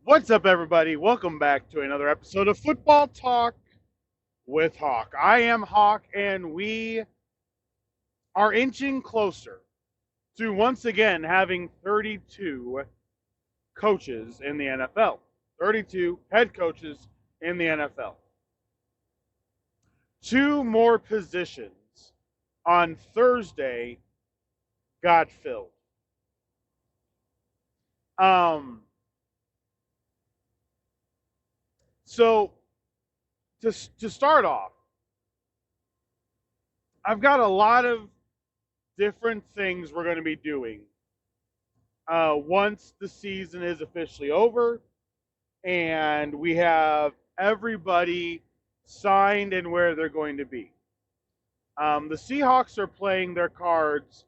What's up, everybody? Welcome back to another episode of Football Talk with Hawk. I am Hawk, and we are inching closer to once again having 32 coaches in the NFL. 32 head coaches in the NFL. Two more positions on Thursday got filled. Um, so to start off, I've got a lot of different things we're going to be doing once the season is officially over and we have everybody signed and where they're going to be. The Seahawks are playing their cards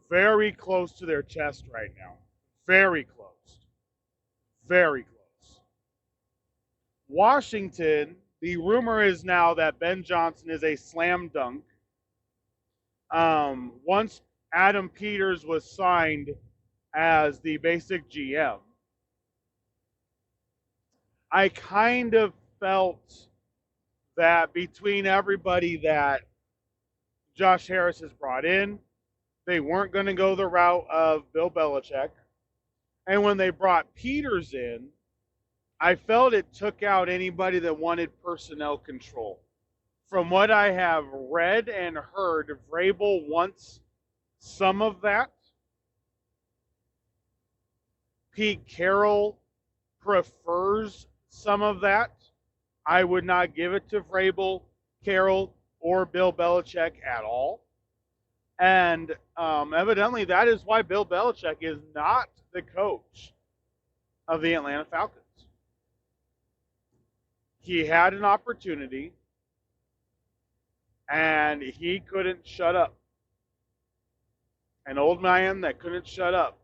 very close to their chest right now. Very close. Very close. Washington, the rumor is now that Ben Johnson is a slam dunk. Once Adam Peters was signed as the basic GM, I kind of felt that between everybody that Josh Harris has brought in, they weren't going to go the route of Bill Belichick. And when they brought Peters in, I felt it took out anybody that wanted personnel control. From what I have read and heard, Vrabel wants some of that. Pete Carroll prefers some of that. I would not give it to Vrabel, Carroll, or Bill Belichick at all. And evidently, that is why Bill Belichick is not the coach of the Atlanta Falcons. He had an opportunity, and he couldn't shut up. An old man that couldn't shut up.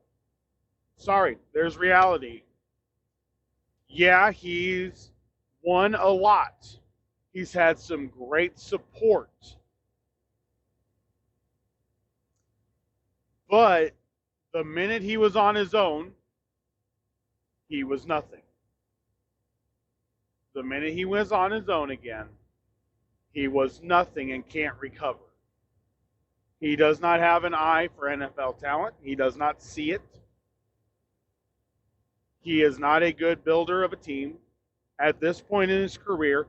Sorry, there's reality. Yeah, he's won a lot. He's had some great support. But the minute he was on his own, he was nothing. The minute he was on his own again, he was nothing and can't recover. He does not have an eye for NFL talent. He does not see it. He is not a good builder of a team. At this point in his career,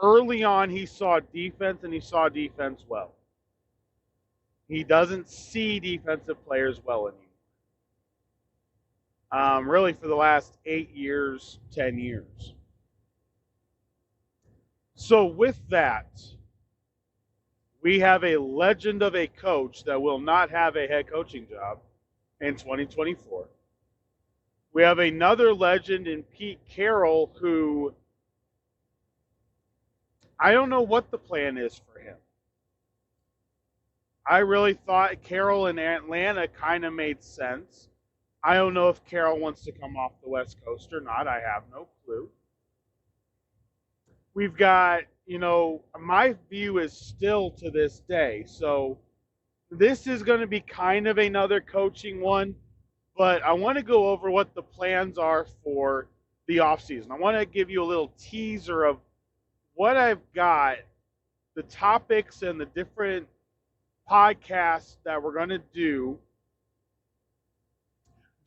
early on, he saw defense and he saw defense well. He doesn't see defensive players well anymore. Really, for the last 8 years, 10 years. So, with that, we have a legend of a coach that will not have a head coaching job in 2024. We have another legend in Pete Carroll who I don't know what the plan is for him. I really thought Carroll in Atlanta kind of made sense. I don't know if Carroll wants to come off the West Coast or not. I have no clue. We've got, my view is still to this day. So this is going to be kind of another coaching one, but I want to go over what the plans are for the offseason. I want to give you a little teaser of what I've got, the topics and the different podcasts that we're going to do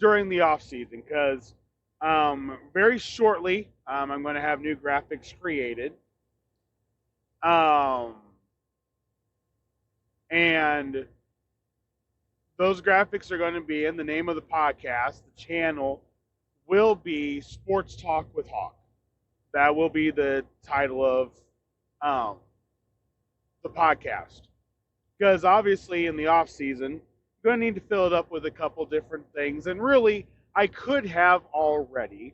during the offseason because very shortly I'm going to have new graphics created. And those graphics are going to be in the name of the podcast. The channel will be Sports Talk with Hawk. That will be the title of the podcast. Because obviously in the off season, you're going to need to fill it up with a couple different things. And really, I could have already,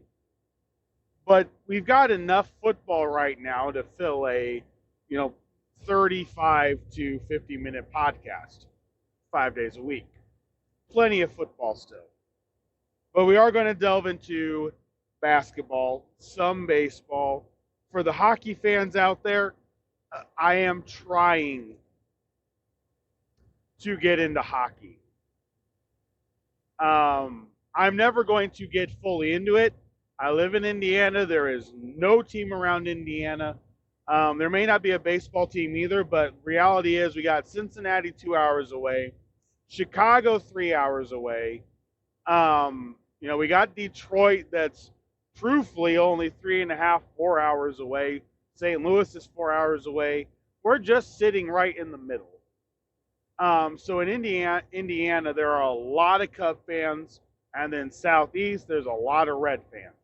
but we've got enough football right now to fill a, 35 to 50-minute podcast 5 days a week. Plenty of football still. But we are going to delve into basketball, some baseball. For the hockey fans out there, I am trying to get into hockey. I'm never going to get fully into it I live in Indiana. There is no team around Indiana. There may not be a baseball team either, but reality is we got Cincinnati 2 hours away, Chicago 3 hours away. We got Detroit that's truthfully only 3.5, 4 hours away. St. Louis is 4 hours away. We're just sitting right in the middle. So in Indiana, there are a lot of Cub fans, and then Southeast, there's a lot of Red fans.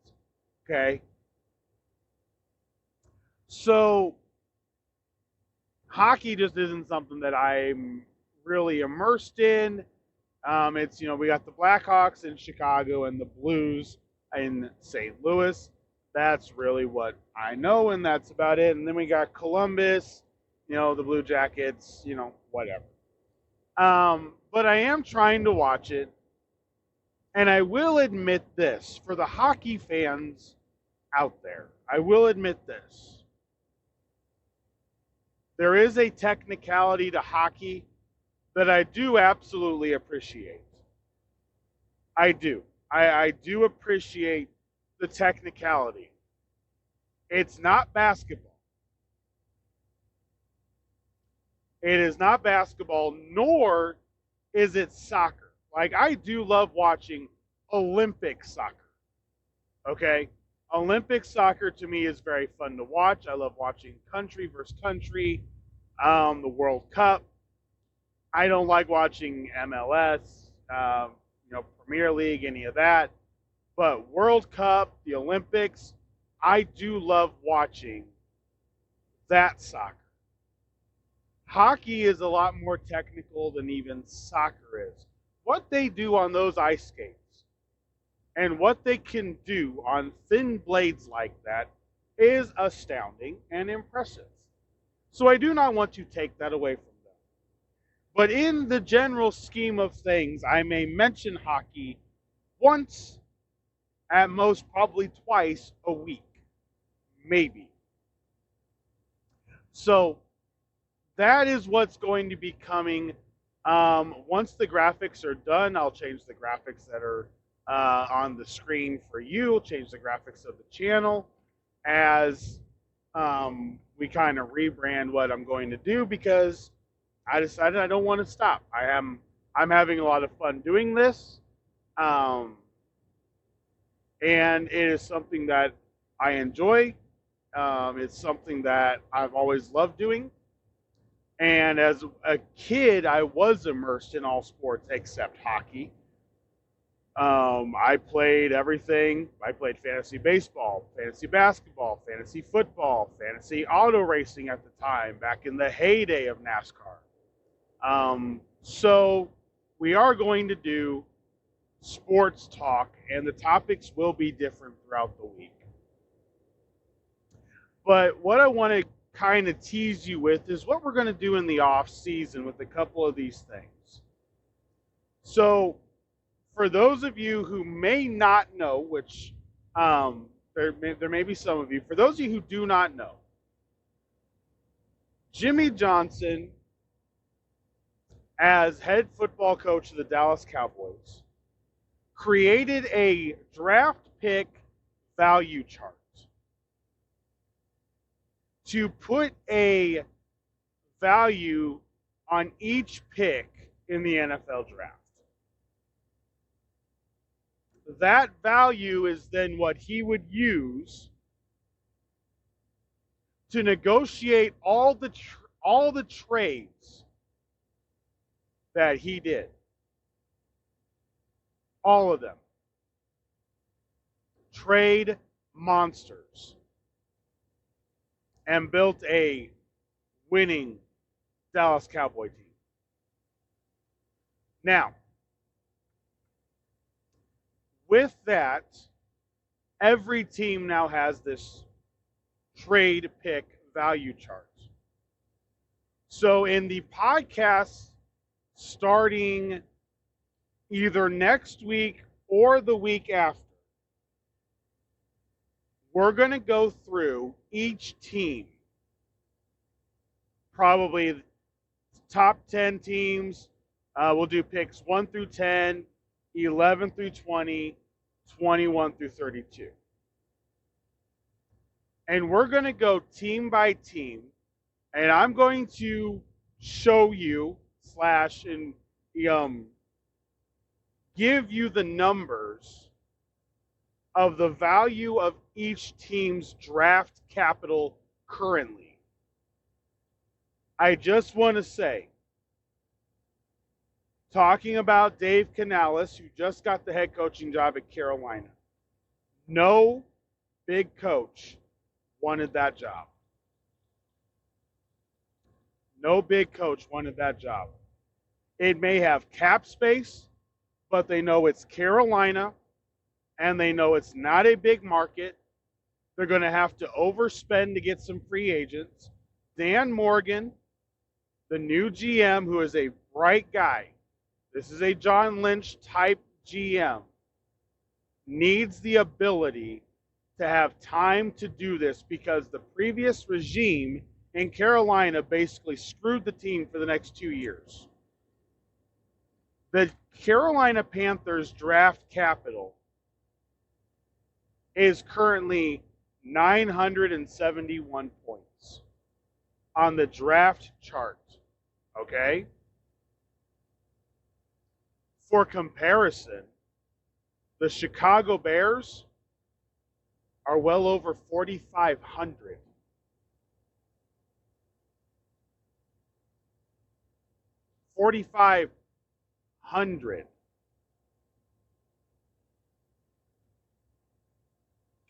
Okay. So hockey just isn't something that I'm really immersed in. It's, we got the Blackhawks in Chicago and the Blues in St. Louis. That's really what I know, and that's about it. And then we got Columbus, the Blue Jackets, whatever. But I am trying to watch it. And I will admit this, for the hockey fans out there, I will admit this. There is a technicality to hockey that I do absolutely appreciate. I do. I do appreciate the technicality. It's not basketball. It is not basketball, nor is it soccer. Like, I do love watching Olympic soccer. Okay? Olympic soccer to me is very fun to watch. I love watching country versus country, the World Cup. I don't like watching MLS, Premier League, any of that. But World Cup, the Olympics, I do love watching that soccer. Hockey is a lot more technical than even soccer is. What they do on those ice skates and what they can do on thin blades like that is astounding and impressive. So I do not want to take that away from them. But in the general scheme of things, I may mention hockey once, at most probably twice a week, maybe. So that is what's going to be coming. Once the graphics are done, I'll change the graphics that are on the screen for you, change the graphics of the channel as we kind of rebrand what I'm going to do, because I decided I don't want to stop. I'm having a lot of fun doing this, and it is something that I enjoy. It's something that I've always loved doing. And as a kid, I was immersed in all sports except hockey. I played everything. I played fantasy baseball, fantasy basketball, fantasy football, fantasy auto racing at the time, back in the heyday of NASCAR. So we are going to do sports talk, and the topics will be different throughout the week. But what I want to kind of tease you with is what we're going to do in the off season with a couple of these things. So for those of you who may not know, which there may be some of you, for those of you who do not know, Jimmy Johnson, as head football coach of the Dallas Cowboys, created a draft pick value chart to put a value on each pick in the NFL draft. That value is then what he would use to negotiate all the trades that he did. All of them. Trade monsters. And built a winning Dallas Cowboy team. Now, with that, every team now has this trade pick value chart. So in the podcast starting either next week or the week after, we're going to go through each team, probably the top 10 teams. We'll do picks 1 through 10, 11 through 20, 21 through 32. and we're going to go team by team, and I'm going to show you and give you the numbers of the value of each team's draft capital currently. I just want to say, talking about Dave Canales, who just got the head coaching job at Carolina, no big coach wanted that job. No big coach wanted that job. It may have cap space, but they know it's Carolina, and they know it's not a big market. They're going to have to overspend to get some free agents. Dan Morgan, the new GM, who is a bright guy, this is a John Lynch type GM, needs the ability to have time to do this because the previous regime in Carolina basically screwed the team for the next 2 years. The Carolina Panthers draft capital is currently 971 points on the draft chart. Okay? For comparison, the Chicago Bears are well over 4,500.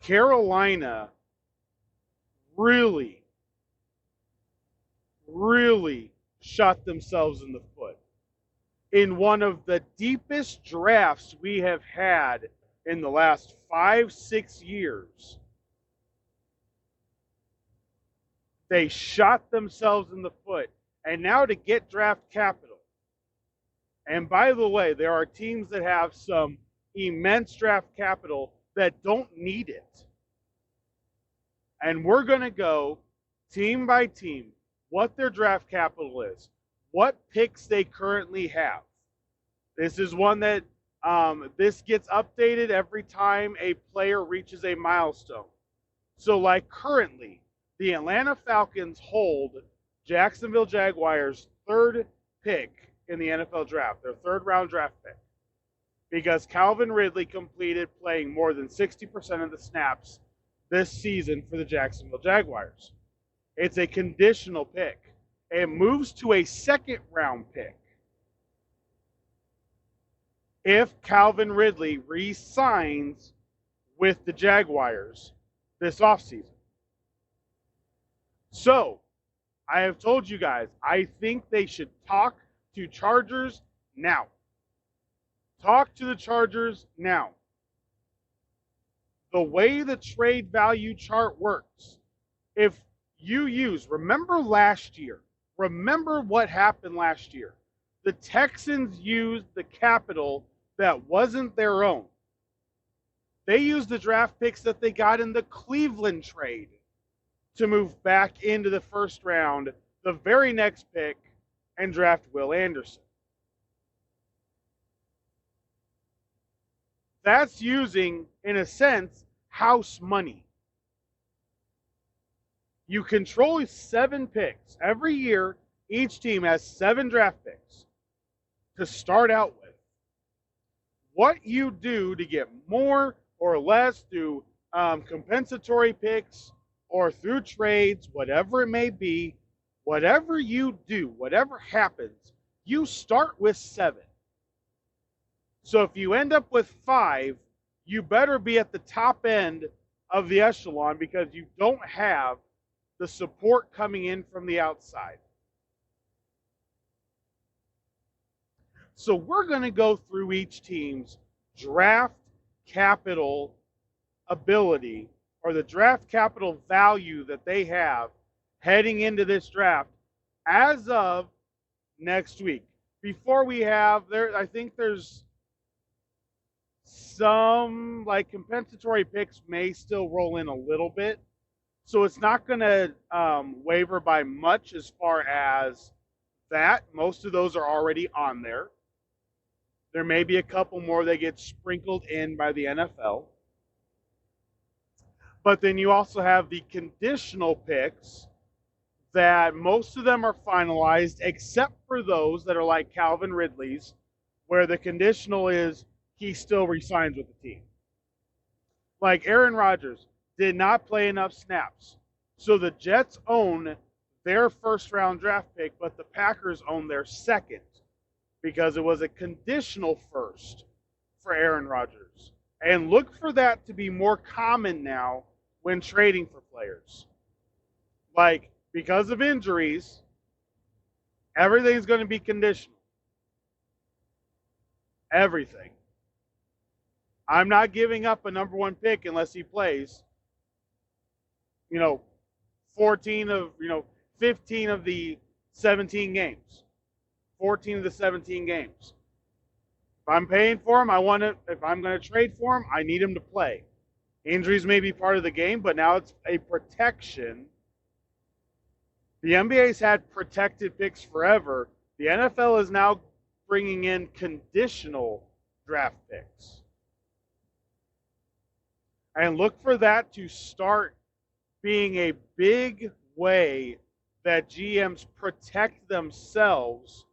Carolina really shot themselves in the foot in one of the deepest drafts we have had in the last 5-6 years. They shot themselves in the foot. And now to get draft capital. And by the way, there are teams that have some immense draft capital that don't need it. And we're going to go team by team what their draft capital is, what picks they currently have. This is one that this gets updated every time a player reaches a milestone. So like currently, the Atlanta Falcons hold Jacksonville Jaguars' third pick in the NFL draft, their third round draft pick, because Calvin Ridley completed playing more than 60% of the snaps this season for the Jacksonville Jaguars. It's a conditional pick. It moves to a second round pick if Calvin Ridley re-signs with the Jaguars this offseason. So, I have told you guys, I think they should talk to Chargers now. Talk to the Chargers now. The way the trade value chart works, if you remember last year, remember what happened last year. The Texans used the capital that wasn't their own. They used the draft picks that they got in the Cleveland trade to move back into the first round, the very next pick, and draft Will Anderson. That's using, in a sense, house money. You control 7 picks. Every year, each team has 7 draft picks to start out with. What you do to get more or less through compensatory picks or through trades, whatever it may be, whatever you do, whatever happens, you start with 7. So if you end up with 5, you better be at the top end of the echelon because you don't have the support coming in from the outside. So we're going to go through each team's draft capital ability or the draft capital value that they have heading into this draft as of next week. Before we have, I think there's some like compensatory picks may still roll in a little bit. So it's not going to waver by much as far as that. Most of those are already on there. There may be a couple more that get sprinkled in by the NFL. But then you also have the conditional picks that most of them are finalized, except for those that are like Calvin Ridley's, where the conditional is he still resigns with the team. Like Aaron Rodgers did not play enough snaps. So the Jets own their first round draft pick, but the Packers own their second because it was a conditional first for Aaron Rodgers. And look for that to be more common now when trading for players. Like, because of injuries, everything's going to be conditional. Everything. I'm not giving up a number one pick unless he plays, 15 of the 17 games. 14 of the 17 games. If I'm paying for him, if I'm going to trade for him, I need him to play. Injuries may be part of the game, but now it's a protection. The NBA's had protected picks forever. The NFL is now bringing in conditional draft picks. And look for that to start being a big way that GMs protect themselves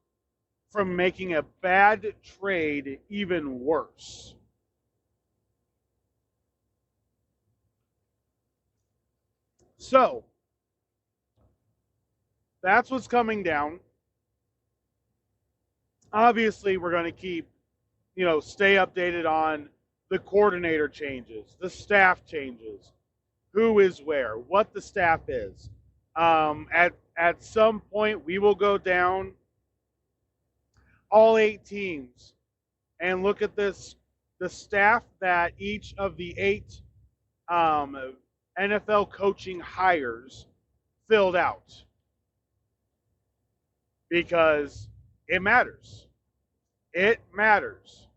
from making a bad trade even worse. So, that's what's coming down. Obviously, we're going to keep, stay updated on the coordinator changes, the staff changes, who is where, what the staff is. At some point, we will go down all 8 teams and look at the staff that each of the 8 NFL coaching hires filled out, because it matters. It matters.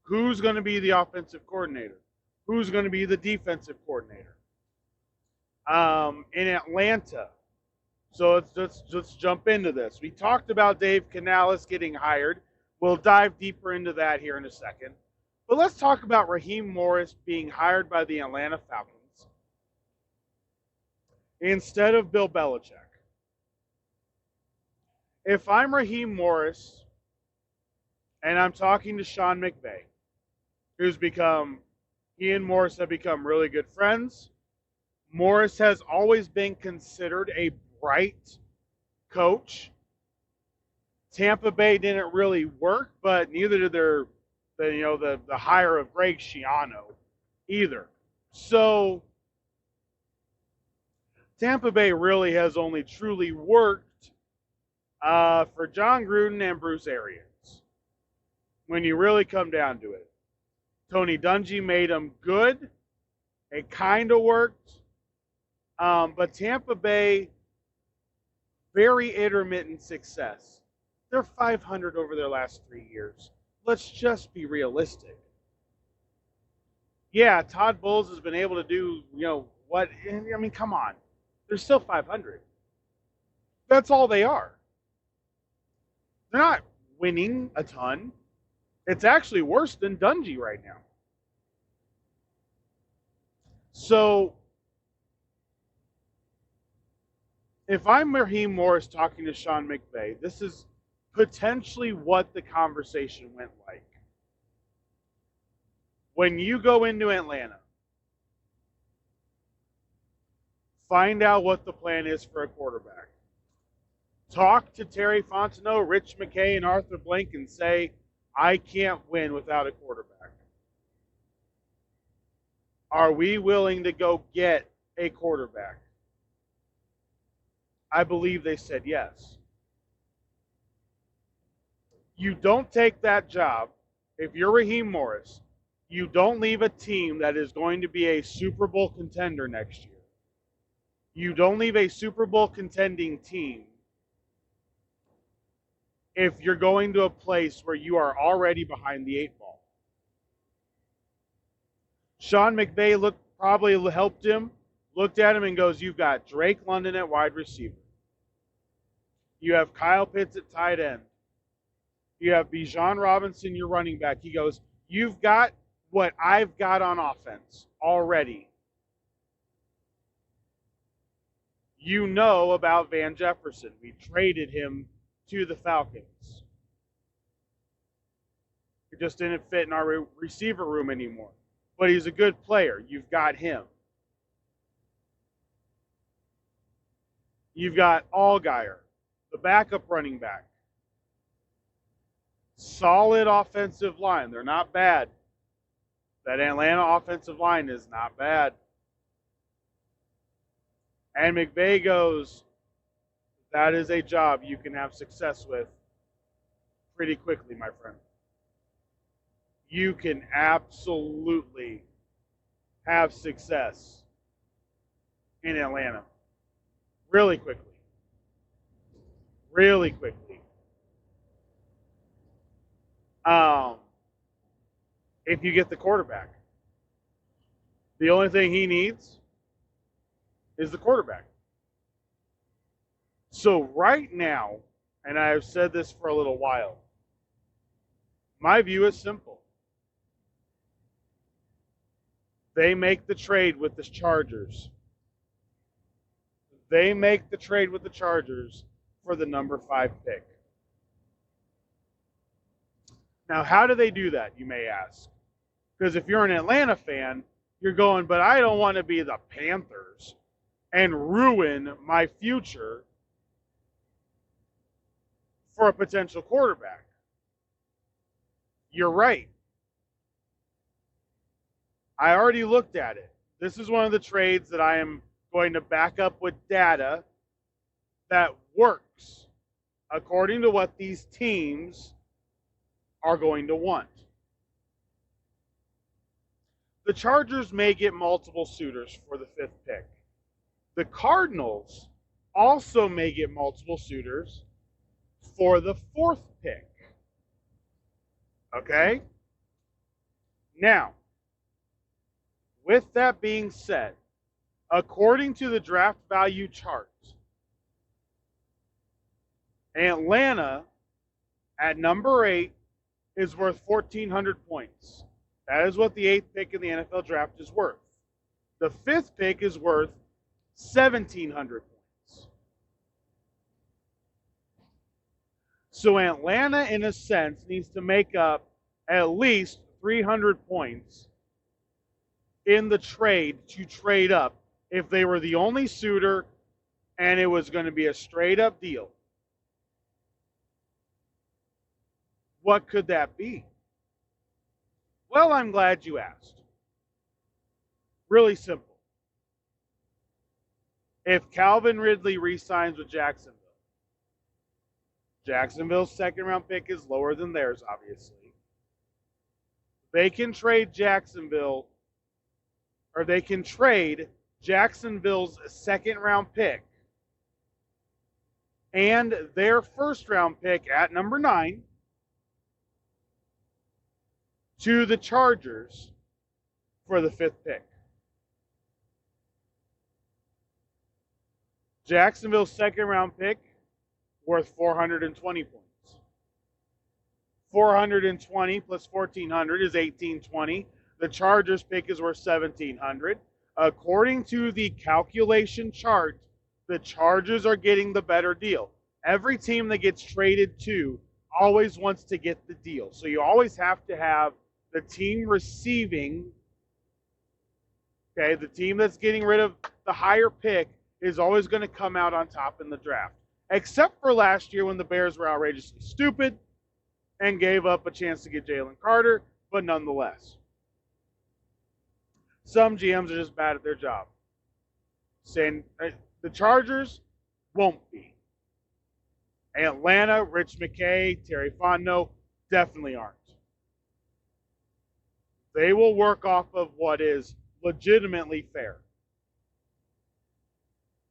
Who's going to be the offensive coordinator? Who's going to be the defensive coordinator? In Atlanta. So let's jump into this. We talked about Dave Canales getting hired. We'll dive deeper into that here in a second. But let's talk about Raheem Morris being hired by the Atlanta Falcons instead of Bill Belichick. If I'm Raheem Morris and I'm talking to Sean McVay, he and Morris have become really good friends. Morris has always been considered a bright coach. Tampa Bay didn't really work, but neither did the hire of Greg Schiano either. So Tampa Bay really has only truly worked for John Gruden and Bruce Arians when you really come down to it. Tony Dungy made them good. It kind of worked. But Tampa Bay, very intermittent success. They're 500 over their last 3 years. Let's just be realistic. Yeah, Todd Bowles has been able to do, come on. They're still 500. That's all they are. They're not winning a ton. It's actually worse than Dungy right now. So, if I'm Raheem Morris talking to Sean McVay, this is potentially what the conversation went like. When you go into Atlanta, find out what the plan is for a quarterback. Talk to Terry Fontenot, Rich McKay, and Arthur Blank and say, I can't win without a quarterback. Are we willing to go get a quarterback? I believe they said yes. You don't take that job, if you're Raheem Morris, you don't leave a team that is going to be a Super Bowl contender next year. You don't leave a Super Bowl contending team if you're going to a place where you are already behind the 8 ball. Sean McVay probably helped him, looked at him and goes, you've got Drake London at wide receiver. You have Kyle Pitts at tight end. You have Bijan Robinson, your running back. He goes, you've got what I've got on offense already. You know about Van Jefferson. We traded him to the Falcons. He just didn't fit in our receiver room anymore. But he's a good player. You've got him. You've got Allgeier, the backup running back. Solid offensive line. They're not bad. That Atlanta offensive line is not bad. And McVay goes, that is a job you can have success with pretty quickly, my friend. You can absolutely have success in Atlanta really quickly. Really quickly. If you get the quarterback. The only thing he needs is the quarterback. So right now, and I've said this for a little while, my view is simple. They make the trade with the Chargers. They make the trade with the Chargers for the number 5 pick. Now, how do they do that, you may ask? Because if you're an Atlanta fan, you're going, but I don't want to be the Panthers and ruin my future for a potential quarterback. You're right. I already looked at it. This is one of the trades that I am going to back up with data that works according to what these teams are going to want. The Chargers may get multiple suitors for the 5th pick. The Cardinals also may get multiple suitors for the 4th pick. Okay? Now, with that being said, according to the draft value chart, Atlanta at number 8 is worth 1,400 points. That is what the 8th pick in the NFL draft is worth. The 5th pick is worth 1,700 points. So Atlanta, in a sense, needs to make up at least 300 points in the trade to trade up if they were the only suitor and it was going to be a straight up deal. What could that be? Well, I'm glad you asked. Really simple. If Calvin Ridley re-signs with Jacksonville, Jacksonville's 2nd round pick is lower than theirs, obviously. They can trade Jacksonville's 2nd round pick and their 1st round pick at number 9 to the Chargers for the 5th pick. Jacksonville's 2nd round pick worth 420 points. 420 plus 1,400 is 1,820. The Chargers pick is worth 1,700. According to the calculation chart, the Chargers are getting the better deal. Every team that gets traded to always wants to get the deal. So you always have to have the team receiving, okay, the team that's getting rid of the higher pick is always going to come out on top in the draft. Except for last year when the Bears were outrageously stupid and gave up a chance to get Jalen Carter, but nonetheless. Some GMs are just bad at their job. Saying the Chargers won't be. Atlanta, Rich McKay, Terry Fontenot definitely aren't. They will work off of what is legitimately fair.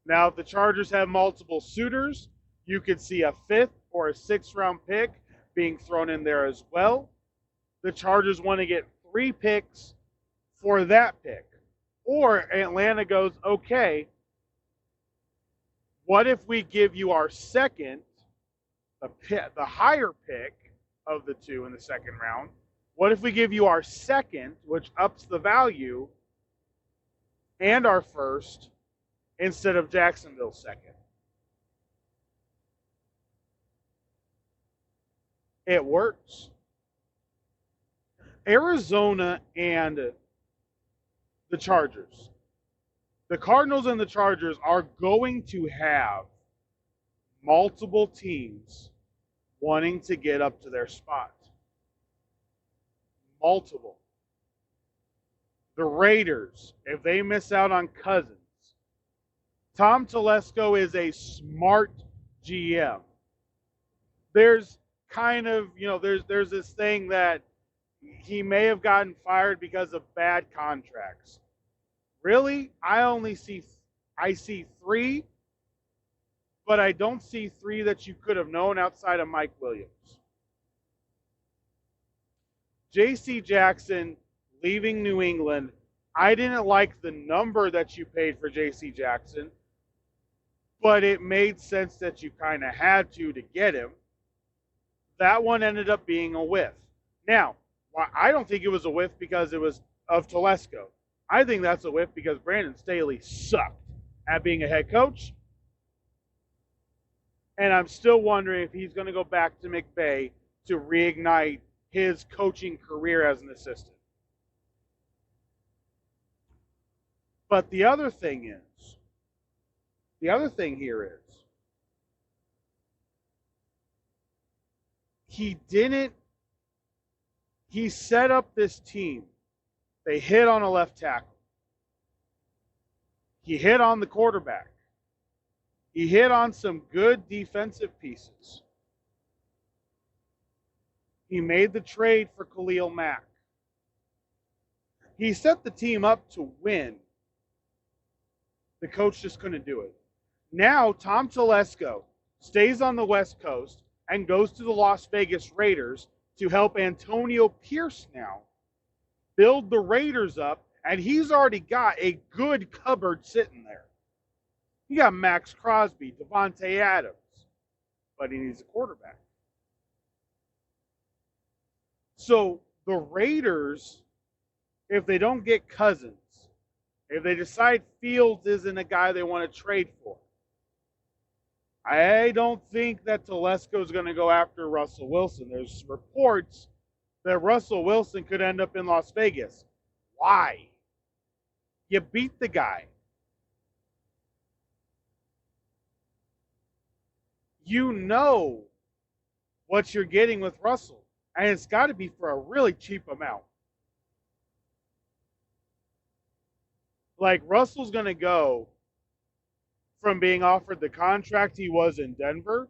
Now, if the Chargers have multiple suitors, you could see a 5th or a 6th round pick being thrown in there as well. The Chargers want to get 3 picks for that pick. Or Atlanta goes, okay, what if we give you our 2nd, the higher pick of the 2 in the 2nd round? What if we give you our second, which ups the value, and our first instead of Jacksonville's second? It works. Arizona and the Chargers. The Cardinals and the Chargers are going to have multiple teams wanting to get up to their spot. Multiple. The Raiders, if they miss out on Cousins. Tom Telesco is a smart GM. There's kind of, there's this thing that he may have gotten fired because of bad contracts. Really? I see 3, but I don't see 3 that you could have known outside of Mike Williams. J.C. Jackson leaving New England, I didn't like the number that you paid for J.C. Jackson, but it made sense that you kind of had to get him. That one ended up being a whiff. Now, I don't think it was a whiff because it was of Telesco. I think that's a whiff because Brandon Staley sucked at being a head coach. And I'm still wondering if he's going to go back to McVay to reignite his coaching career as an assistant. But the other thing here is, he set up this team. They hit on a left tackle. He hit on the quarterback. He hit on some good defensive pieces. He made the trade for Khalil Mack. He set the team up to win. The coach just couldn't do it. Now, Tom Telesco stays on the West Coast and goes to the Las Vegas Raiders to help Antonio Pierce now build the Raiders up, and he's already got a good cupboard sitting there. He got Max Crosby, Devontae Adams, but he needs a quarterback. So the Raiders, if they don't get Cousins, if they decide Fields isn't a guy they want to trade for, I don't think that Telesco is going to go after Russell Wilson. There's reports that Russell Wilson could end up in Las Vegas. Why? You beat the guy. You know what you're getting with Russell, and it's got to be for a really cheap amount. Like, Russell's going to go from being offered the contract he was in Denver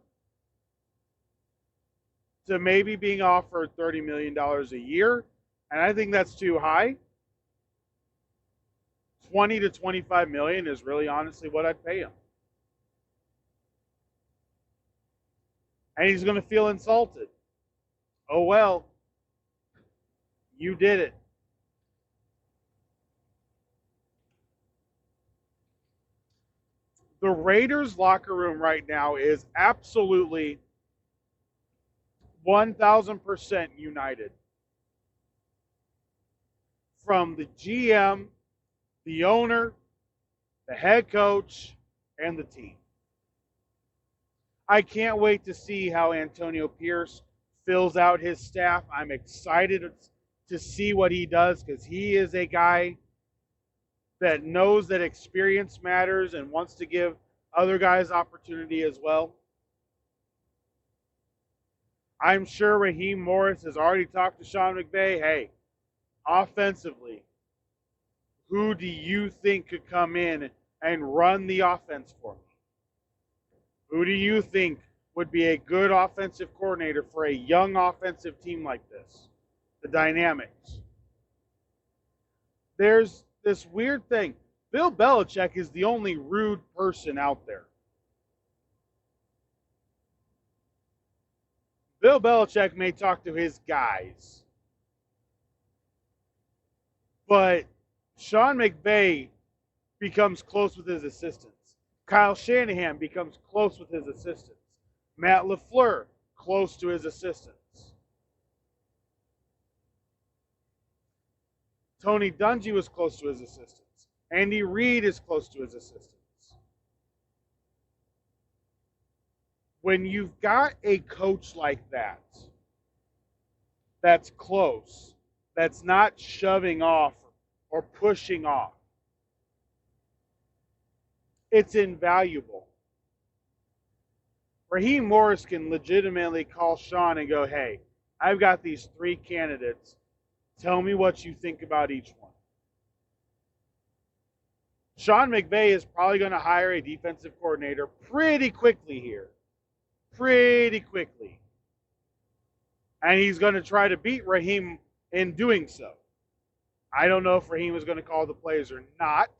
to maybe being offered $30 million a year, and I think that's too high. 20 to 25 million is really honestly what I'd pay him. And he's going to feel insulted. Oh well, you did it. The Raiders locker room right now is absolutely 1,000% united. From the GM, the owner, the head coach, and the team. I can't wait to see how Antonio Pierce fills out his staff. I'm excited to see what he does because he is a guy that knows that experience matters and wants to give other guys opportunity as well. I'm sure Raheem Morris has already talked to Sean McVay. Hey, offensively, who do you think could come in and run the offense for me? Who do you think would be a good offensive coordinator for a young offensive team like this? The dynamics. There's this weird thing. Bill Belichick is the only rude person out there. Bill Belichick may talk to his guys, but Sean McVay becomes close with his assistants. Kyle Shanahan becomes close with his assistants. Matt LaFleur, close to his assistants. Tony Dungy was close to his assistants. Andy Reid is close to his assistants. When you've got a coach like that, that's close, that's not shoving off or pushing off, it's invaluable. Raheem Morris can legitimately call Sean and go, hey, I've got these 3 candidates. Tell me what you think about each one. Sean McVay is probably going to hire a defensive coordinator pretty quickly here. Pretty quickly. And he's going to try to beat Raheem in doing so. I don't know if Raheem is going to call the plays or not,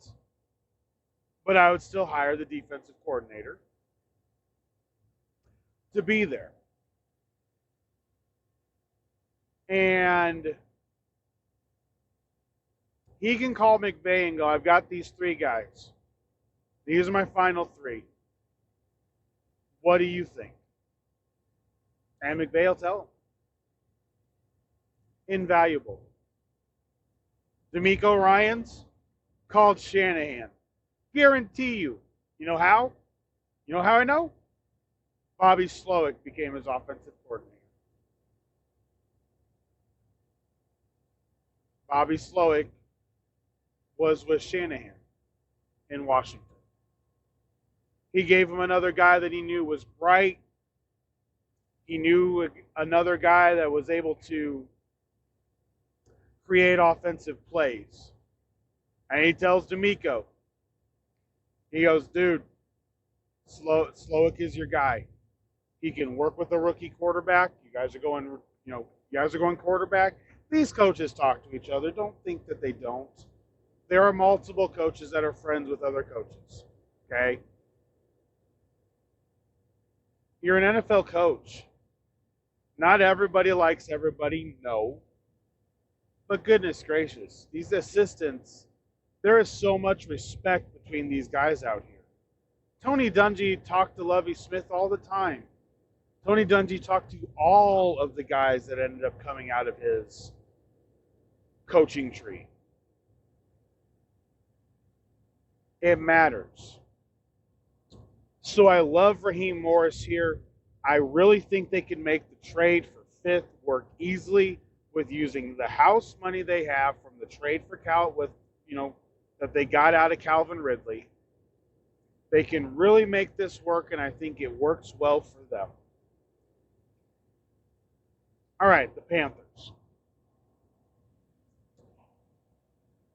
but I would still hire the defensive coordinator to be there. And he can call McVay and go, I've got these 3 guys. These are my final 3. What do you think? And McVay will tell him. Invaluable. DeMeco Ryans called Shanahan. Guarantee you. You know how? You know how I know? Bobby Slowick became his offensive coordinator. Bobby Slowick was with Shanahan in Washington. He gave him another guy that he knew was bright. He knew another guy that was able to create offensive plays. And he tells DeMeco, he goes, dude, Slowick is your guy. He can work with a rookie quarterback. You guys are going quarterback. These coaches talk to each other. Don't think that they don't. There are multiple coaches that are friends with other coaches. Okay? You're an NFL coach. Not everybody likes everybody, no. But goodness gracious, these assistants, there is so much respect between these guys out here. Tony Dungy talked to Lovie Smith all the time. Tony Dungy talked to all of the guys that ended up coming out of his coaching tree. It matters. So I love Raheem Morris here. I really think they can make the trade for 5th work easily with using the house money they have from the trade for that they got out of Calvin Ridley. They can really make this work, and I think it works well for them. All right, the Panthers.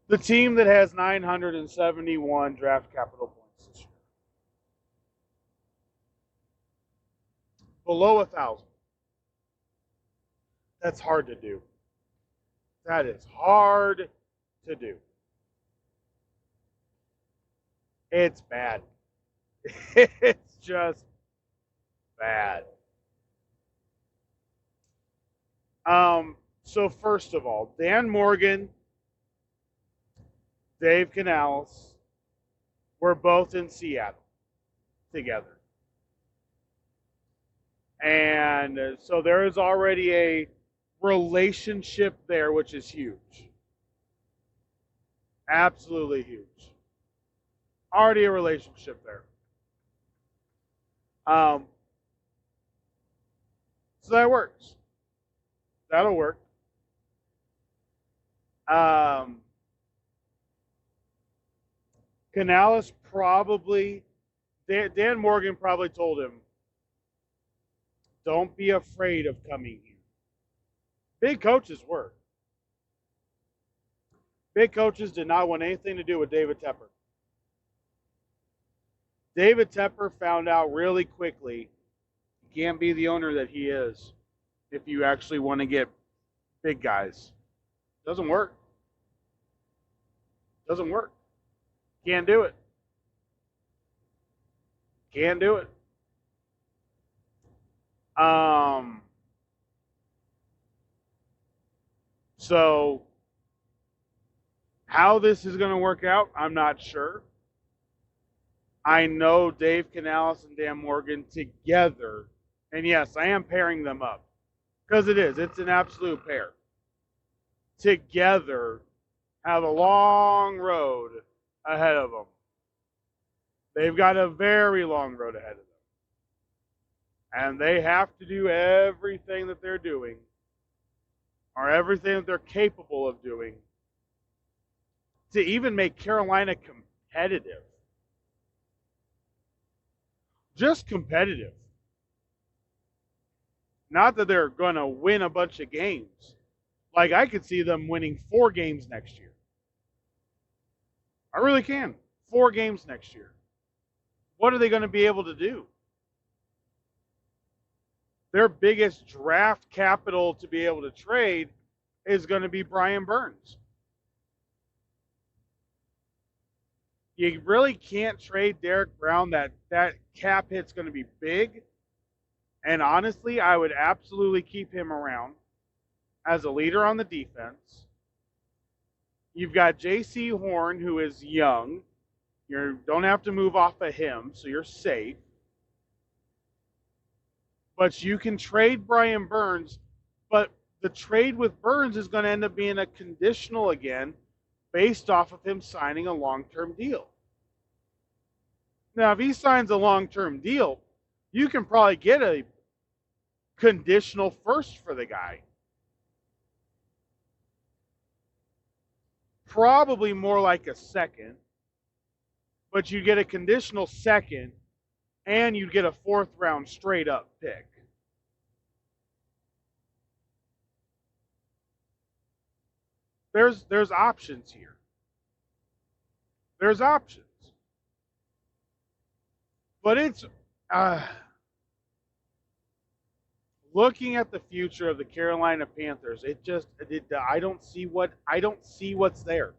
The team that has 971 draft capital points this year. Below 1,000. That's hard to do. That is hard to do. It's bad. It's just bad. So first of all, Dan Morgan, Dave Canales were both in Seattle together. And so there is already a relationship there, which is huge. Absolutely huge. Already a relationship there. So that works. That'll work. Canales probably, Dan Morgan probably told him, don't be afraid of coming here. Big coaches were. Big coaches did not want anything to do with David Tepper. David Tepper found out really quickly he can't be the owner that he is if you actually want to get big guys. Doesn't work. Doesn't work. Can't do it. Can't do it. So how this is going to work out, I'm not sure. I know Dave Canales and Dan Morgan together, and yes, I am pairing them up because it's an absolute pair. Together have a long road ahead of them. They've got a very long road ahead of them. And they have to do everything that they're doing, or everything that they're capable of doing, to even make Carolina competitive. Just competitive. Not that they're going to win a bunch of games. Like, I could see them winning 4 games next year. I really can. 4 games next year. What are they going to be able to do? Their biggest draft capital to be able to trade is going to be Brian Burns. You really can't trade Derek Brown. That cap hit's going to be big. And honestly, I would absolutely keep him around as a leader on the defense. You've got J.C. Horn, who is young. You don't have to move off of him, so you're safe. But you can trade Brian Burns, but the trade with Burns is going to end up being a conditional again, based off of him signing a long-term deal. Now, if he signs a long-term deal, you can probably get a conditional first for the guy. Probably more like a second, but you get a conditional second, and you get a 4th round straight up pick. There's options here. There's options. But it's looking at the future of the Carolina Panthers, I don't see what's there.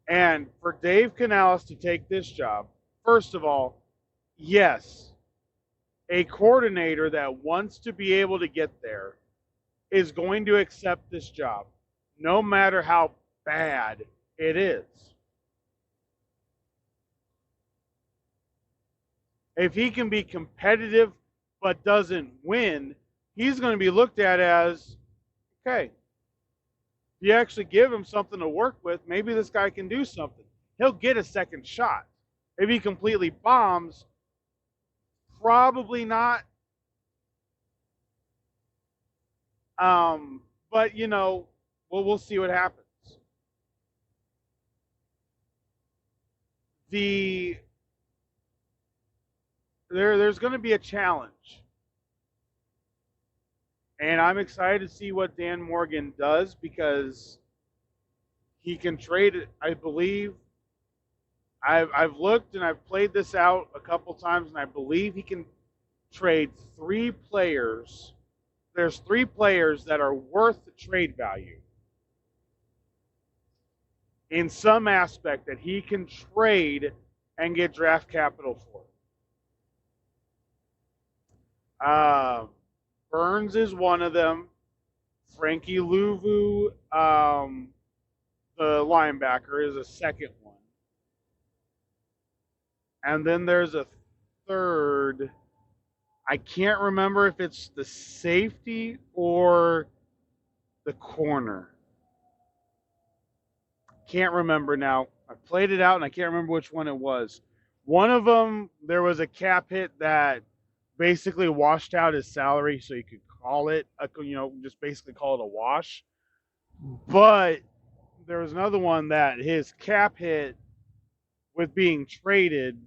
And for Dave Canales to take this job, first of all, yes, a coordinator that wants to be able to get there is going to accept this job, no matter how bad it is. If he can be competitive but doesn't win, he's going to be looked at as, okay, if you actually give him something to work with, maybe this guy can do something. He'll get a second shot. If he completely bombs, probably not. But, we'll see what happens. There's going to be a challenge. And I'm excited to see what Dan Morgan does, because he can trade it, I believe. I've looked and I've played this out a couple times, and I believe he can trade 3 players. There's 3 players that are worth the trade value in some aspect that he can trade and get draft capital for. Burns is one of them. Frankie Louvu, the linebacker, is a second one. And then there's a third. I can't remember if it's the safety or the corner. Can't remember now. I played it out and I can't remember which one it was. One of them, there was a cap hit that basically washed out his salary, so you could call it, just basically call it a wash. But there was another one that his cap hit with being traded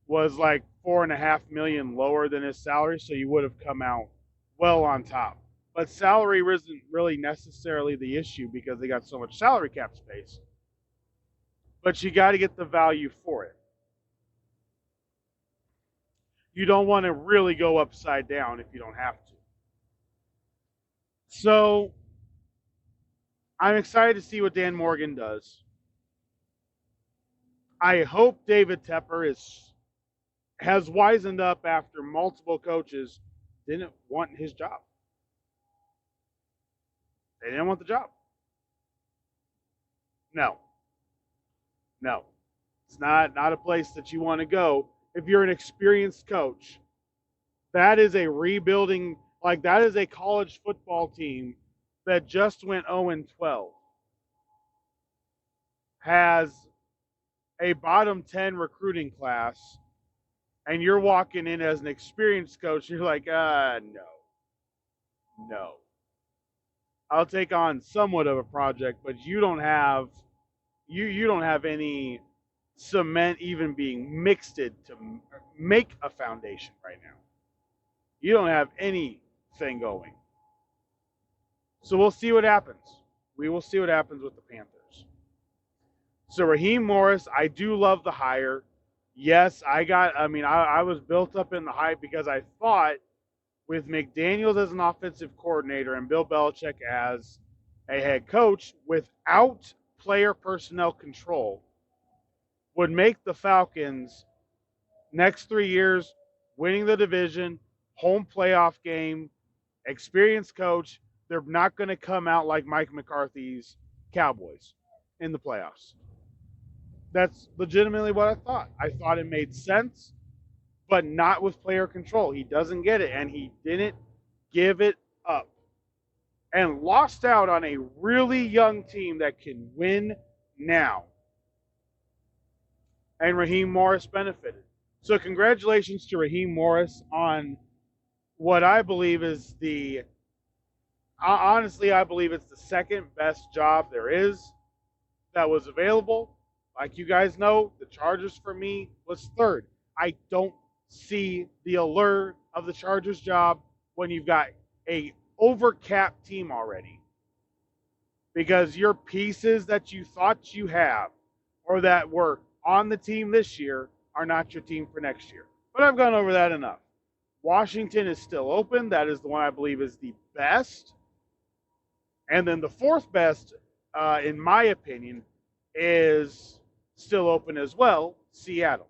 was like $4.5 million lower than his salary, so you would have come out well on top. But salary isn't really necessarily the issue because they got so much salary cap space. But you got to get the value for it. You don't want to really go upside down if you don't have to. So I'm excited to see what Dan Morgan does. I hope David Tepper has wisened up after multiple coaches didn't want his job. They didn't want the job. No. It's not a place that you want to go if you're an experienced coach. That is a rebuilding, that is a college football team that just went 0-12. has a bottom 10 recruiting class and you're walking in as an experienced coach, you're like, no. I'll take on somewhat of a project, but you don't have any cement even being mixed to make a foundation right now. You don't have anything going. So we'll see what happens. We will see what happens with the Panthers. So Raheem Morris, I do love the hire. Yes, I was built up in the hype because I thought with McDaniels as an offensive coordinator and Bill Belichick as a head coach without player personnel control would make the Falcons next 3 years winning the division, home playoff game, experienced coach. They're not going to come out like Mike McCarthy's Cowboys in the playoffs. That's legitimately what I thought. I thought it made sense, but not with player control. He doesn't get it, and he didn't give it up. And lost out on a really young team that can win now. And Raheem Morris benefited. So congratulations to Raheem Morris on what I believe is honestly, I believe it's the second best job there is that was available. Like you guys know, the Chargers for me was third. I don't see the allure of the Chargers job when you've got a overcapped team already. Because your pieces that you thought you have or that were on the team this year are not your team for next year. But I've gone over that enough. Washington is still open. That is the one I believe is the best. And then the fourth best, in my opinion, is still open as well, Seattle.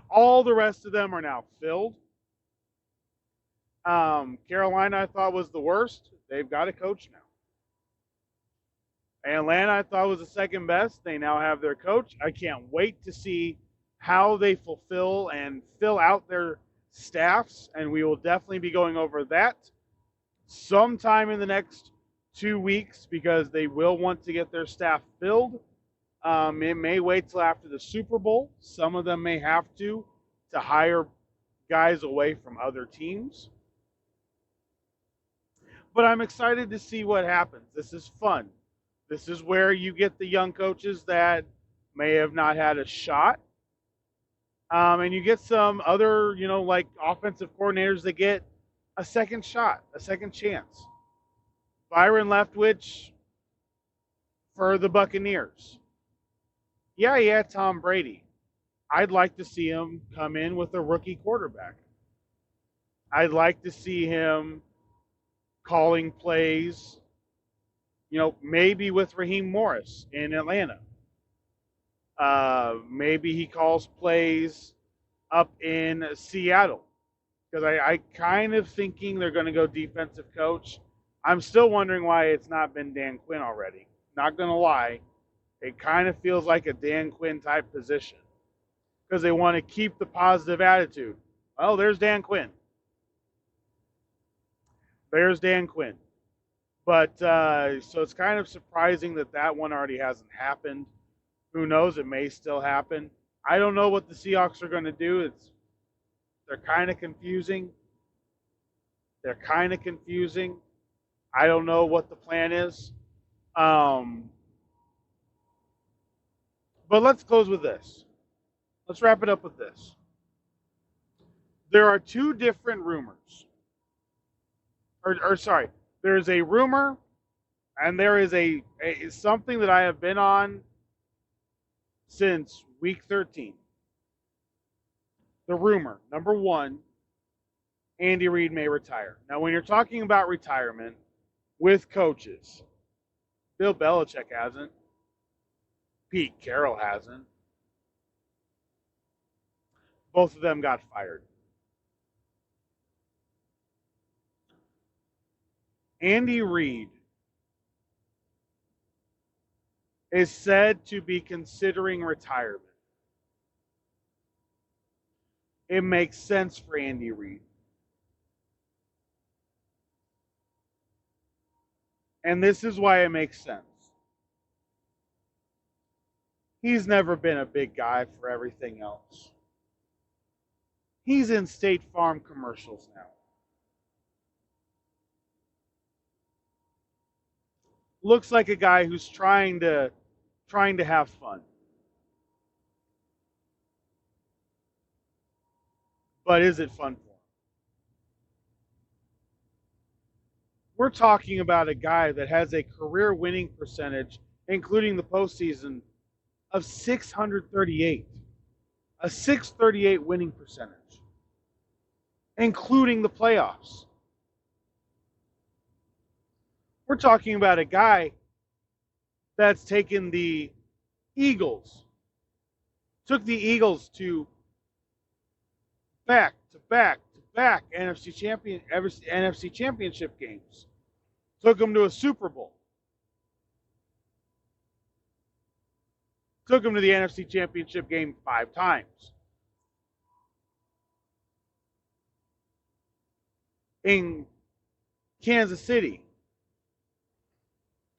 All the rest of them are now filled. Carolina, I thought, was the worst. They've got a coach now. Atlanta, I thought, was the second best. They now have their coach. I can't wait to see how they fulfill and fill out their staffs, and we will definitely be going over that sometime in the next 2 weeks because they will want to get their staff filled. It may wait till after the Super Bowl. Some of them may have to hire guys away from other teams. But I'm excited to see what happens. This is fun. This is where you get the young coaches that may have not had a shot. And you get some other, like offensive coordinators that get a second shot, a second chance. Byron Leftwich for the Buccaneers. Yeah, he had Tom Brady. I'd like to see him come in with a rookie quarterback. I'd like to see him calling plays, maybe with Raheem Morris in Atlanta. Maybe he calls plays up in Seattle because I kind of thinking they're going to go defensive coach. I'm still wondering why it's not been Dan Quinn already. Not going to lie. It kind of feels like a Dan Quinn type position because they want to keep the positive attitude. Well, there's Dan Quinn. There's Dan Quinn. But so it's kind of surprising that one already hasn't happened. Who knows? It may still happen. I don't know what the Seahawks are going to do. They're kind of confusing. I don't know what the plan is. But let's close with this. Let's wrap it up with this. There are two different rumors. There's a rumor, and there is a something that I have been on since week 13. The rumor, number one, Andy Reid may retire. Now, when you're talking about retirement with coaches, Bill Belichick hasn't. Pete Carroll hasn't. Both of them got fired. Andy Reid is said to be considering retirement. It makes sense for Andy Reid. And this is why it makes sense. He's never been a big guy for everything else. He's in State Farm commercials now. Looks like a guy who's trying to have fun. But is it fun for him? We're talking about a guy that has a career winning percentage, including the postseason, of 638. A 638 winning percentage, including the playoffs. We're talking about a guy that's taken the Eagles, took the Eagles to back NFC championship games, took them to a Super Bowl, took them to the NFC championship game 5 times. In Kansas City,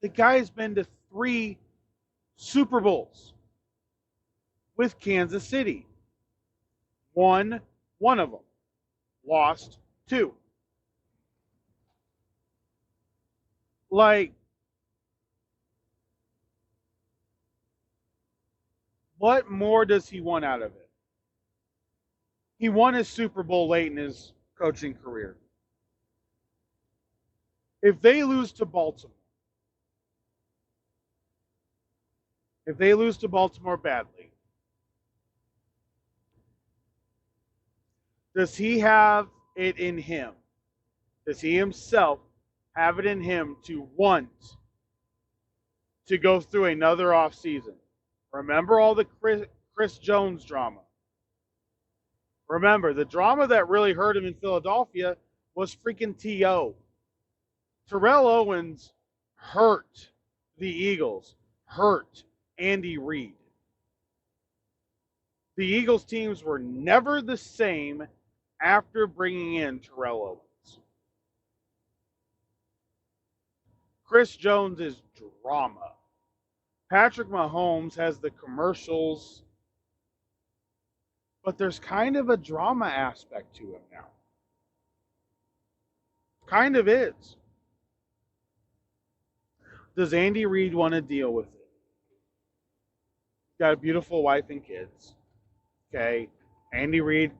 the guy's been to 3 Super Bowls with Kansas City. Won one of them, lost 2. Like, what more does he want out of it? He won his Super Bowl late in his coaching career. If they lose to Baltimore, badly, does he have it in him? Does he himself have it in him to want to go through another offseason? Remember all the Chris Jones drama. Remember, the drama that really hurt him in Philadelphia was freaking T.O. Terrell Owens hurt the Eagles, hurt Andy Reid. The Eagles teams were never the same after bringing in Terrell Owens. Chris Jones is drama. Patrick Mahomes has the commercials, but there's kind of a drama aspect to him now. Kind of is. Does Andy Reid want to deal with it? Got a beautiful wife and kids. Okay. Andy Reid,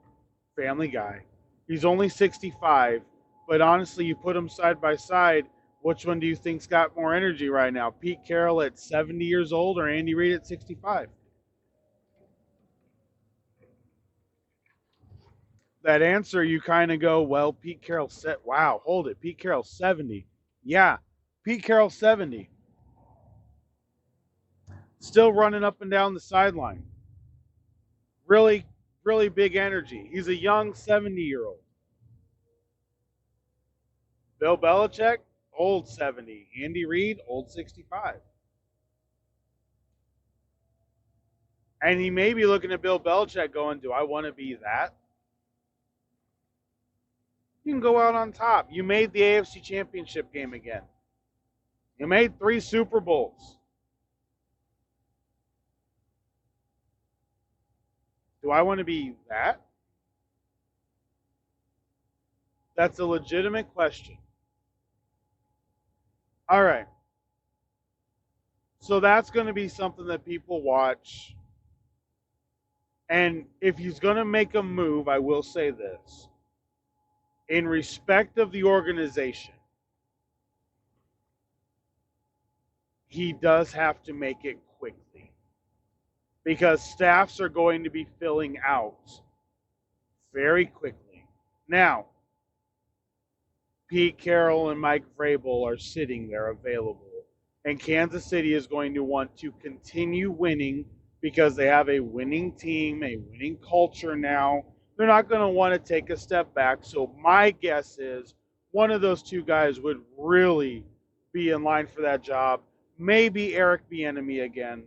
family guy. He's only 65, but honestly, you put them side by side, which one do you think's got more energy right now? Pete Carroll at 70 years old or Andy Reid at 65? That answer, you kind of go, well, Pete Carroll said, wow, hold it. Pete Carroll 70. Yeah, Pete Carroll 70. Still running up and down the sideline. Really, really big energy. He's a young 70-year-old. Bill Belichick, old 70. Andy Reid, old 65. And he may be looking at Bill Belichick going, do I want to be that? You can go out on top. You made the AFC Championship game again. You made 3 Super Bowls. Do I want to be that? That's a legitimate question. All right. So that's going to be something that people watch. And if he's going to make a move, I will say this. In respect of the organization, he does have to make it quickly. Because staffs are going to be filling out very quickly. Now, Pete Carroll and Mike Vrabel are sitting there available. And Kansas City is going to want to continue winning because they have a winning team, a winning culture now. They're not going to want to take a step back. So my guess is one of those 2 guys would really be in line for that job. Maybe Eric Bieniemy again.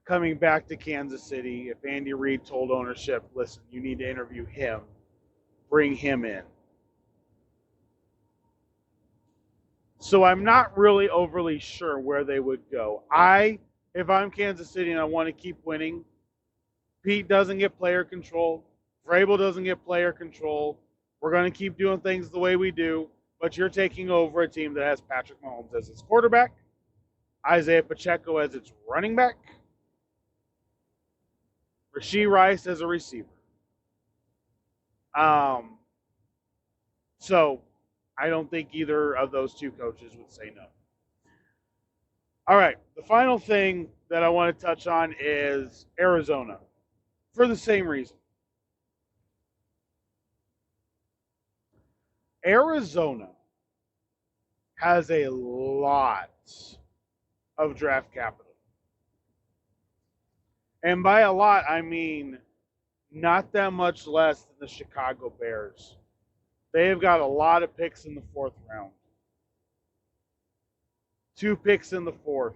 Coming back to Kansas City, if Andy Reid told ownership, listen, you need to interview him, bring him in. So I'm not really overly sure where they would go. if I'm Kansas City and I want to keep winning, Pete doesn't get player control. Vrabel doesn't get player control. We're going to keep doing things the way we do, but you're taking over a team that has Patrick Mahomes as its quarterback, Isaiah Pacheco as its running back, Rashee Rice as a receiver. So I don't think either of those two coaches would say no. All right, the final thing that I want to touch on is Arizona for the same reason. Arizona has a lot of draft capital. And by a lot, I mean not that much less than the Chicago Bears. They have got a lot of picks in the 4th round. 2 picks in the 4th,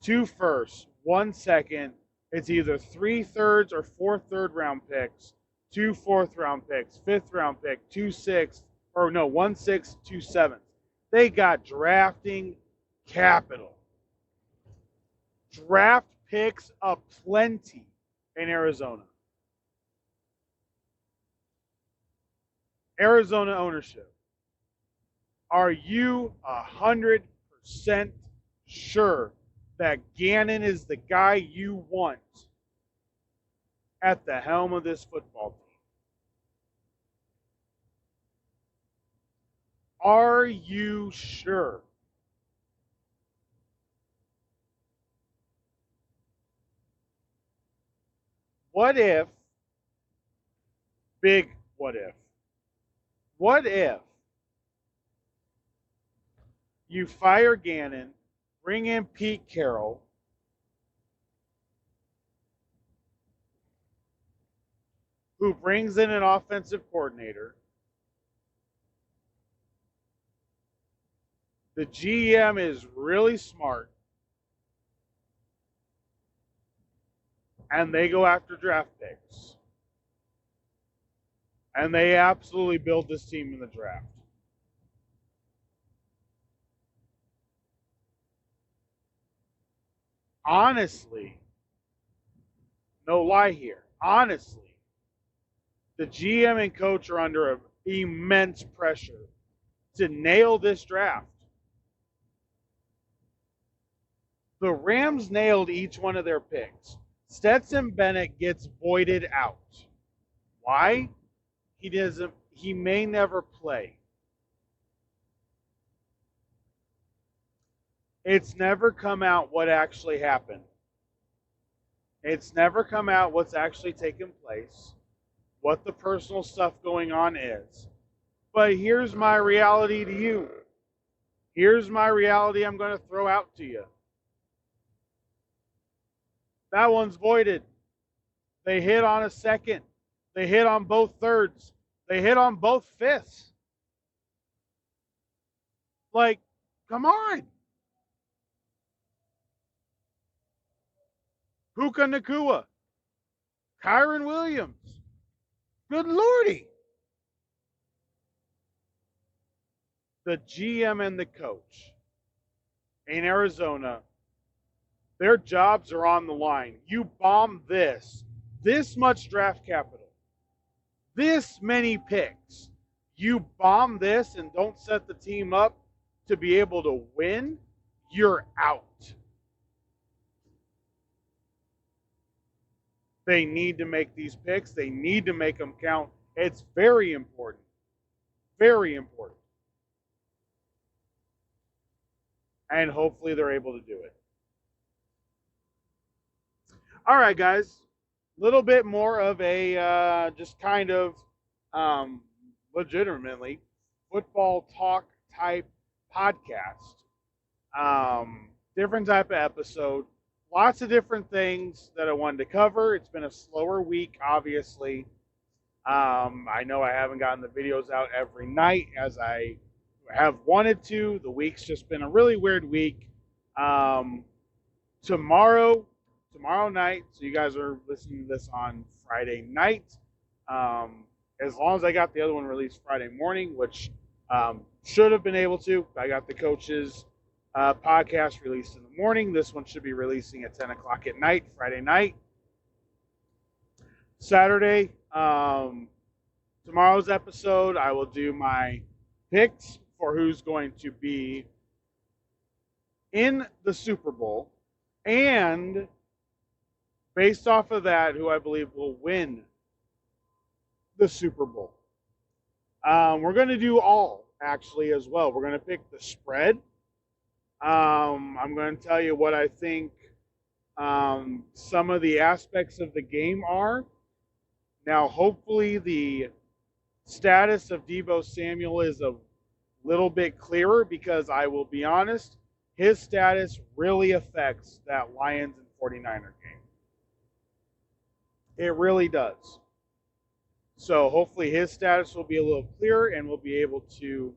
2 firsts, 1 second. It's either 3 thirds or 4 third-round picks, 2 4th-round picks, 5th-round pick, 2 6th, or no, 1 6th, 2 7th. They got drafting capital. Draft picks aplenty in Arizona. Arizona ownership. Are you 100% sure that Gannon is the guy you want at the helm of this football team? Are you sure? What if, big what if you fire Gannon, bring in Pete Carroll, who brings in an offensive coordinator, the GM is really smart, and they go after draft picks. And they absolutely build this team in the draft. Honestly, no lie here. Honestly, the GM and coach are under immense pressure to nail this draft. The Rams nailed each one of their picks. Stetson Bennett gets voided out. Why? He may never play. It's never come out what actually happened. It's never come out what's actually taken place, what the personal stuff going on is. But here's my reality to you. Here's my reality I'm going to throw out to you. That one's voided. They hit on a second. They hit on both thirds. They hit on both fifths. Like, come on. Puka Nacua. Kyron Williams. Good Lordy. The GM and the coach in Arizona, their jobs are on the line. You bomb this much draft capital, this many picks. You bomb this and don't set the team up to be able to win, you're out. They need to make these picks. They need to make them count. It's very important. Very important. And hopefully they're able to do it. All right, guys. A little bit more of a just kind of legitimately football talk type podcast. Different type of episode. Lots of different things that I wanted to cover. It's been a slower week, obviously. I know I haven't gotten the videos out every night as I have wanted to. The week's just been a really weird week. Tomorrow night, so you guys are listening to this on Friday night. As long as I got the other one released Friday morning, which should have been able to. I got the coaches podcast released in the morning. This one should be releasing at 10 o'clock at night, Friday night. Saturday, tomorrow's episode, I will do my picks for who's going to be in the Super Bowl, and based off of that, who I believe will win the Super Bowl. We're going to do all, actually, as well. We're going to pick the spread. I'm going to tell you what I think some of the aspects of the game are. Now, hopefully, the status of Deebo Samuel is a little bit clearer, because I will be honest, his status really affects that Lions and 49er game. It really does. So hopefully his status will be a little clearer, and we'll be able to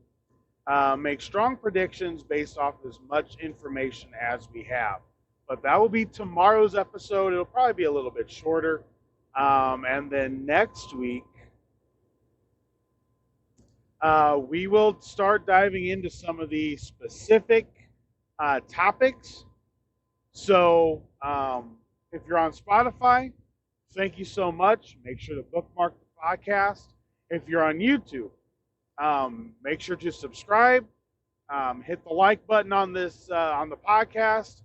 make strong predictions based off of as much information as we have. But that will be tomorrow's episode. It'll probably be a little bit shorter. And then next week, we will start diving into some of the specific topics. So if you're on Spotify, thank you so much. Make sure to bookmark the podcast. If you're on YouTube, make sure to subscribe, hit the like button on this on the podcast,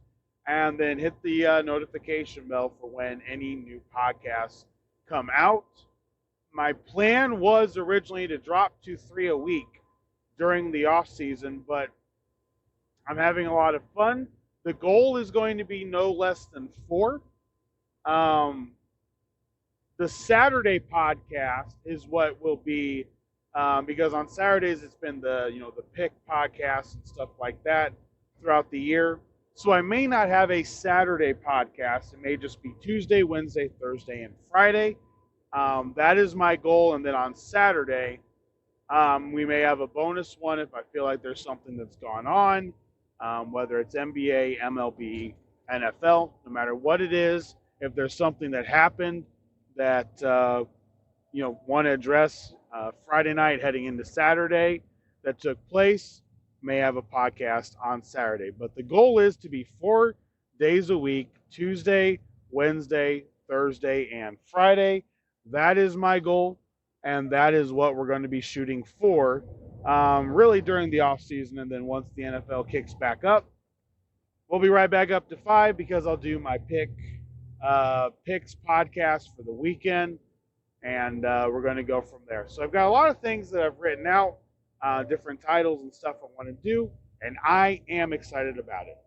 and then hit the notification bell for when any new podcasts come out. My plan was originally to drop 2-3 a week during the off season, but I'm having a lot of fun. The goal is going to be no less than 4. The Saturday podcast is what will be, because on Saturdays it's been the pick podcasts and stuff like that throughout the year. So I may not have a Saturday podcast. It may just be Tuesday, Wednesday, Thursday, and Friday. That is my goal. And then on Saturday, we may have a bonus one if I feel like there's something that's gone on, whether it's NBA, MLB, NFL, no matter what it is. If there's something that happened that want to address Friday night heading into Saturday that took place, may have a podcast on Saturday. But the goal is to be 4 days a week: Tuesday, Wednesday, Thursday, and Friday. That is my goal, and that is what we're going to be shooting for really during the off season. And then once the NFL kicks back up, we'll be right back up to 5, because I'll do my picks podcast for the weekend, and we're going to go from there. So I've got a lot of things that I've written out, different titles and stuff I want to do, and I am excited about it.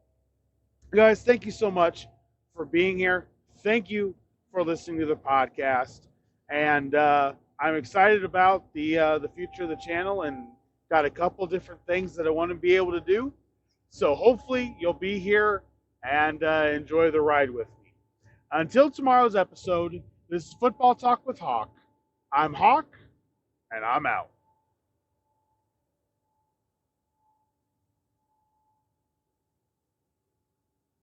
Guys, thank you so much for being here. Thank you for listening to the podcast, and I'm excited about the future of the channel, and got a couple different things that I want to be able to do. So hopefully you'll be here and enjoy the ride with me. Until tomorrow's episode, this is Football Talk with Hawk. I'm Hawk, and I'm out.